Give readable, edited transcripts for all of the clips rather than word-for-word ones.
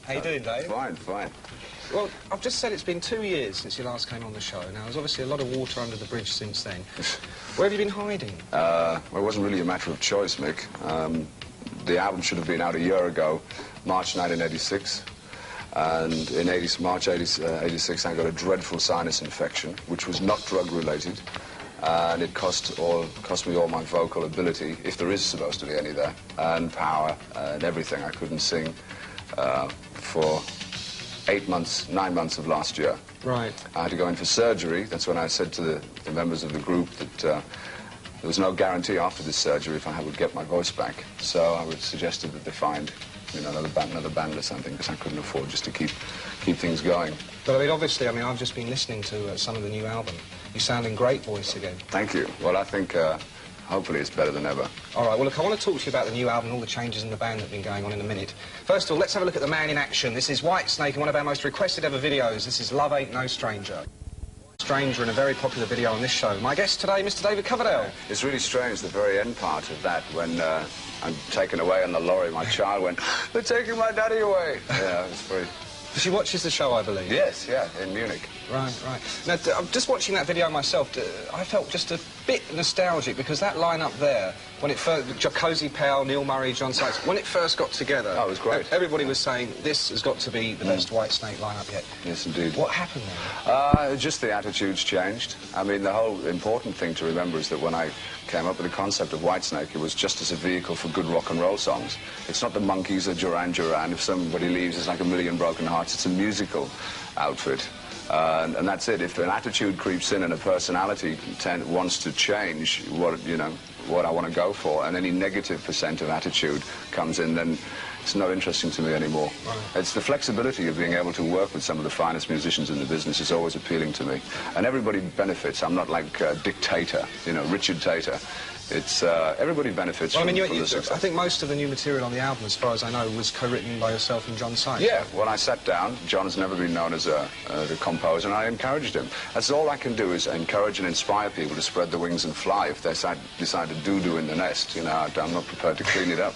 How you doing, Dave? Fine, fine. Well, I've just said it's been 2 years since you last came on the show. Now, there's obviously a lot of water under the bridge since then. Where have you been hiding? Well, it wasn't really a matter of choice, Mick. The album should have been out a year ago, March 1986. And in March 86, I got a dreadful sinus infection, which was not drug-related. And it cost me all my vocal ability, if there is supposed to be any there, and power and everything. I couldn't sing for 9 months of last year. Right. I had to go in for surgery. That's when I said to the members of the group that there was no guarantee after this surgery if I would get my voice back. So I suggested that they find, you know, another band or something, because I couldn't afford just to keep things going. But I mean, obviously, I've just been listening to some of the new album. You sound in great voice again. Thank you. Well, I think hopefully it's better than ever. All right, well, look, I want to talk to you about the new album and all the changes in the band that have been going on in a minute. First of all, let's have a look at the man in action. This is Whitesnake in one of our most requested ever videos. This is Love Ain't No Stranger. Stranger in a very popular video on this show. My guest today, Mr. David Coverdale. It's really strange, the very end part of that, when I'm taken away on the lorry, my child went, "They're taking my daddy away." Yeah, it's very... She watches the show, I believe. Yes, yeah, in Munich. Right, right. Now, I'm just watching that video myself. I felt just a bit nostalgic because that line-up there, when it first, Cozy Powell, Neil Murray, John Sykes, when it first got together, oh, it was great. Everybody was saying this has got to be the best Whitesnake line-up yet. Yes, indeed. What happened there? Just the attitudes changed. I mean, the whole important thing to remember is that when I came up with the concept of Whitesnake, it was just as a vehicle for good rock and roll songs. It's not the Monkees or Duran Duran. If somebody leaves, it's like a million broken hearts. It's a musical outfit. And that's it. If an attitude creeps in and a personality wants to change what I want to go for, and any negative % of attitude comes in, then it's not interesting to me anymore. Right. It's the flexibility of being able to work with some of the finest musicians in the business is always appealing to me. And everybody benefits. I'm not like Dick Tater, you know, Richard Tater. It's, everybody benefits from the success. I think most of the new material on the album, as far as I know, was co-written by yourself and John Sykes. Yeah, when I sat down, John has never been known as a composer, and I encouraged him. That's all I can do, is encourage and inspire people to spread their wings and fly. If they decide to doo-doo in the nest, you know, I'm not prepared to clean it up.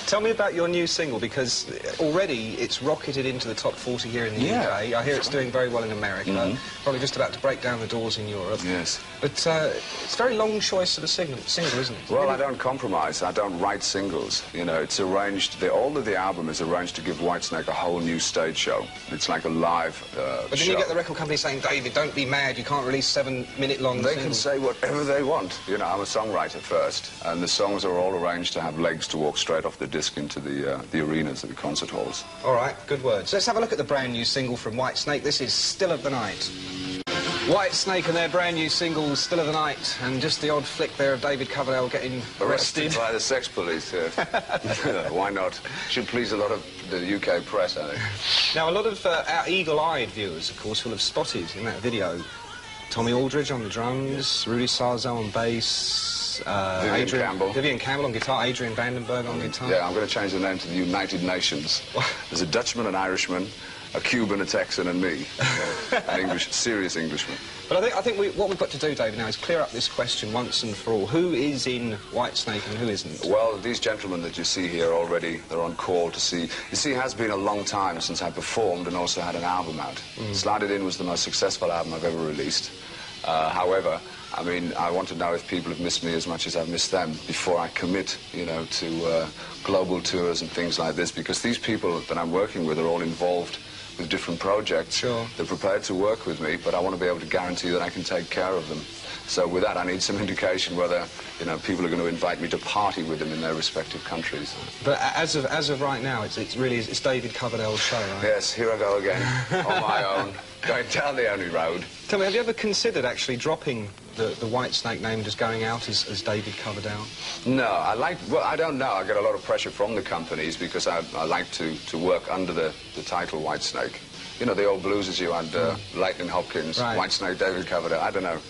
Tell me about your new single, because already it's rocketed into the top 40 here in the UK. I hear it's doing very well in America, probably just about to break down the doors in Europe. Yes. But it's a very long choice of a single, isn't it? Well, I don't compromise. I don't write singles. You know, it's arranged, all of the album is arranged to give Whitesnake a whole new stage show. It's like a live But then you get the record company saying, David, don't be mad, you can't release 7-minute-long They can say whatever they want. You know, I'm a songwriter first, and the songs are all arranged to have legs to walk straight off the disc into the arenas, the concert halls. All right, good words. Let's have a look at the brand new single from Whitesnake. This is Still of the Night. Whitesnake and their brand new single, Still of the Night, and just the odd flick there of David Coverdale getting arrested. By the sex police, why not? Should please a lot of the UK press, I think. Now, a lot of our eagle-eyed viewers, of course, will have spotted in that video Tommy Aldridge on the drums, Rudy Sarzo on bass, Vivian Campbell on guitar, Adrian Vandenberg on guitar. Yeah, I'm going to change the name to the United Nations. There's a Dutchman, an Irishman, a Cuban, a Texan, and me. An serious Englishman. But I think what we've got to do, David, now is clear up this question once and for all. Who is in Whitesnake and who isn't? Well, these gentlemen that you see here already, they're on call to see. You see, it has been a long time since I performed and also had an album out. Slide It In was the most successful album I've ever released. However, I mean, I want to know if people have missed me as much as I've missed them before I commit, you know, to global tours and things like this, because these people that I'm working with are all involved with different projects. Sure. They're prepared to work with me, but I want to be able to guarantee that I can take care of them. So with that, I need some indication whether, you know, people are going to invite me to party with them in their respective countries. But as of right now, it's David Coverdale's show, right? Yes, here I go again, on my own, going down the only road. Tell me, have you ever considered actually dropping the Whitesnake name and just going out as David Coverdale? No, well, I don't know. I get a lot of pressure from the companies because I like to work under the title Whitesnake. You know, the old bluesers you had, Lightning Hopkins, right. Whitesnake, David Coverdale, I don't know.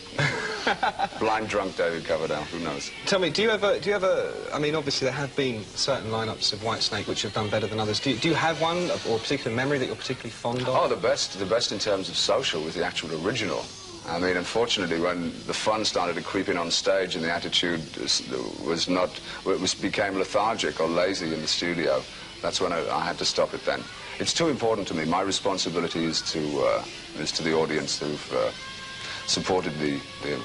Blind drunk David Coverdale, who knows? Tell me, do you ever, I mean, obviously there have been certain lineups of Whitesnake which have done better than others. Do you have one, or a particular memory that you're particularly fond of? Oh, the best in terms of social was the actual original. I mean, unfortunately, when the fun started to creep in on stage and the attitude became lethargic or lazy in the studio, That's when I had to stop it then. It's too important to me. My responsibility is to the audience who've supported the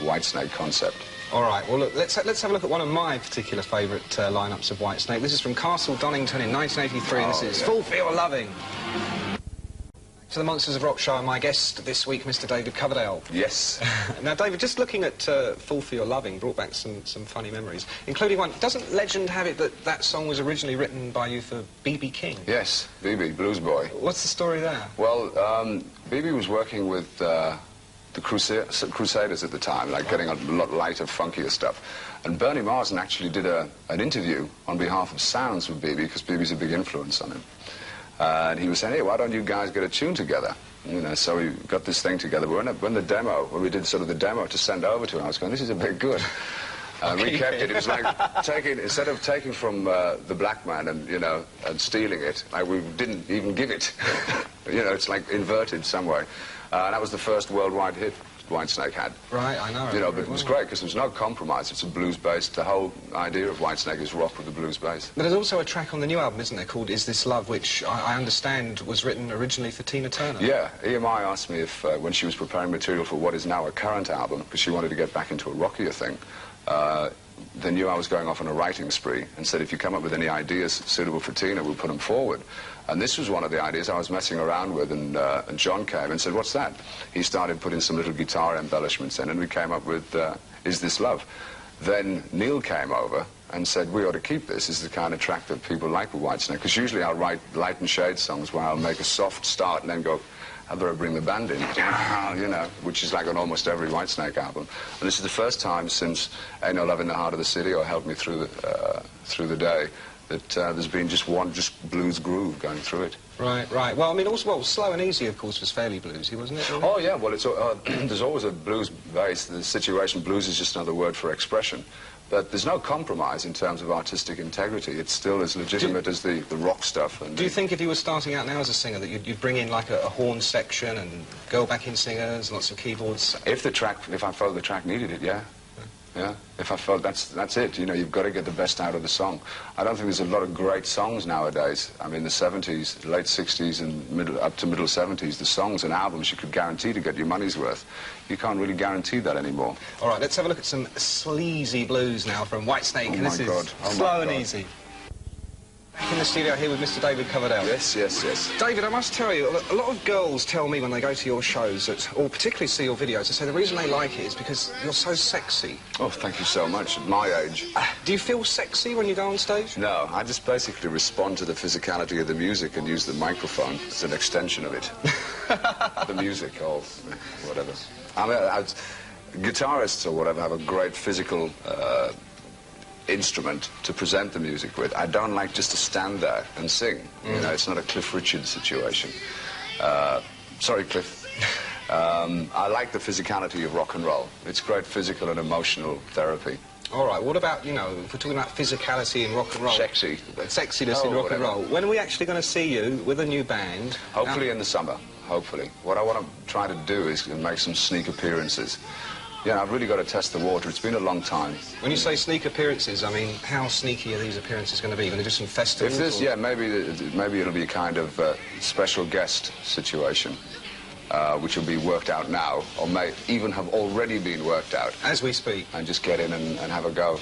Whitesnake concept. All right, well, look, let's have a look at one of my particular favourite lineups of Whitesnake. This is from Castle Donington in 1983, and this is Full for Your Loving. To the Monsters of Rock show, and my guest this week, Mr. David Coverdale. Yes. Now, David, just looking at Full for Your Loving brought back some funny memories, including one. Doesn't legend have it that that song was originally written by you for B.B. King? Yes, B.B., Blues Boy. What's the story there? Well, B.B. was working with the Crusaders at the time, like getting a lot lighter, funkier stuff. And Bernie Marsden actually did an interview on behalf of Sounds with B.B. because B.B.'s a big influence on him. And he was saying, hey, why don't you guys get a tune together? You know, so we got this thing together. When we did sort of the demo to send over to him, I was going, this is a bit good. We kept it. It was like instead of taking from the black man and, you know, and stealing it, like we didn't even give it. You know, it's like inverted some way. And that was the first worldwide hit Whitesnake had. Right, I know. You know, but it was great because there was no compromise. It's a blues-based. The whole idea of Whitesnake is rock with the blues bass. But there's also a track on the new album, isn't there, called Is This Love, which I understand was written originally for Tina Turner. Yeah, EMI asked me if, when she was preparing material for what is now a current album, because she wanted to get back into a rockier thing, they knew I was going off on a writing spree and said, if you come up with any ideas suitable for Tina, we'll put them forward. And this was one of the ideas I was messing around with, and John came and said, what's that? He started putting some little guitar embellishments in, and we came up with Is This Love? Then Neil came over and said, we ought to keep this. This is the kind of track that people like with Whitesnake, because usually I'll write light and shade songs where I'll make a soft start and then go, how do I bring the band in? You know, which is like on almost every Whitesnake album. And this is the first time since Ain't No Love in the Heart of the City or Help Me Through the Day that there's been just one blues groove going through it. Right, right. Well, I mean, also, well, Slow and Easy, of course, was fairly bluesy, wasn't it? Really? Oh, yeah, well, it's, there's always a blues bass. The situation, blues is just another word for expression. But there's no compromise in terms of artistic integrity. It's still as legitimate as the rock stuff. And do you think if you were starting out now as a singer that you'd bring in like a horn section and girl-backing singers, lots of keyboards? If I felt the track needed it, yeah. Yeah, if I felt that's it, you know, you've got to get the best out of the song. I don't think there's a lot of great songs nowadays. I mean, the 70s, late 60s and up to middle 70s, the songs and albums you could guarantee to get your money's worth. You can't really guarantee that anymore. All right, let's have a look at some sleazy blues now from Whitesnake. And this is Slow and Easy. Back in the studio here with Mr. David Coverdale. Yes, yes, yes. David, I must tell you, a lot of girls tell me when they go to your shows, or particularly see your videos, they say the reason they like it is because you're so sexy. Oh, thank you so much. At my age. Do you feel sexy when you go on stage? No, I just basically respond to the physicality of the music and use the microphone as an extension of it. The music, or whatever. I mean, guitarists or whatever have a great physical instrument to present the music with. I don't like just to stand there and sing. You know, it's not a Cliff Richard situation. Sorry, Cliff. I like the physicality of rock and roll. It's great physical and emotional therapy. All right, what about, you know, if we're talking about physicality in rock and roll? Sexy. Sexiness in rock and roll. When are we actually going to see you with a new band? Hopefully in the summer, hopefully. What I want to try to do is make some sneak appearances. Yeah, I've really got to test the water. It's been a long time. When you say sneak appearances, I mean, how sneaky are these appearances going to be? Going to do some festivals? If this, yeah, maybe it'll be a kind of special guest situation, which will be worked out now, or may even have already been worked out. As we speak. And just get in and have a go.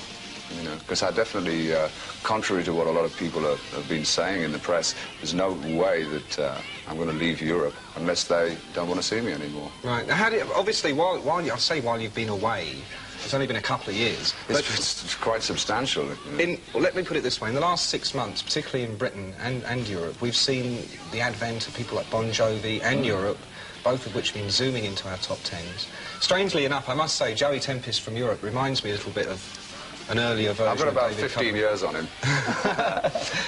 You know, because I definitely, contrary to what a lot of people have been saying in the press, there's no way that I'm going to leave Europe unless they don't want to see me anymore. Right. Now, how do you, obviously, while you've been away, it's only been a couple of years. It's quite substantial. You know. Well, let me put it this way. In the last 6 months, particularly in Britain and Europe, we've seen the advent of people like Bon Jovi and Europe, both of which have been zooming into our top tens. Strangely enough, I must say, Joey Tempest from Europe reminds me a little bit of an earlier version. I've got about of David 15 years on him.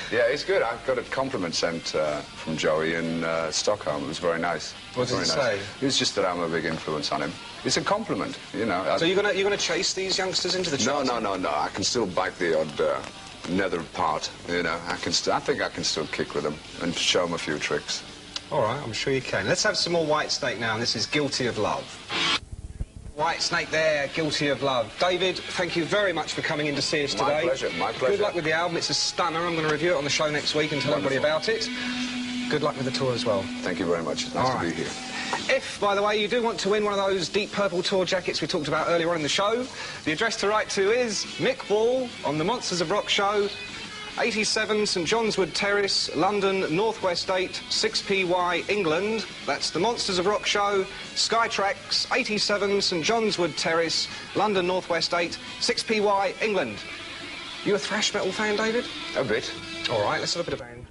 Yeah, he's good. I've got a compliment sent from Joey in Stockholm. It was very nice. What did he say? It was just that I'm a big influence on him. It's a compliment, you know. So you're gonna chase these youngsters into the charts? No. I can still bite the odd nether part, you know. I think I can still kick with them and show them a few tricks. All right, I'm sure you can. Let's have some more Whitesnake now, and this is Guilty of Love. Whitesnake there, Guilty of Love. David, thank you very much for coming in to see us today. My pleasure, my pleasure. Good luck with the album. It's a stunner. I'm going to review it on the show next week and tell everybody about it. Good luck with the tour as well. Thank you very much. It's nice to be here. If, by the way, you do want to win one of those deep purple tour jackets we talked about earlier on in the show, the address to write to is Mick Ball on the Monsters of Rock show, 87 St John's Wood Terrace, London, North West 8, 6PY, England. That's the Monsters of Rock show, Skytrax, 87 St John's Wood Terrace, London, North West 8, 6PY, England. You a thrash metal fan, David? A bit. All right, let's have a bit of band.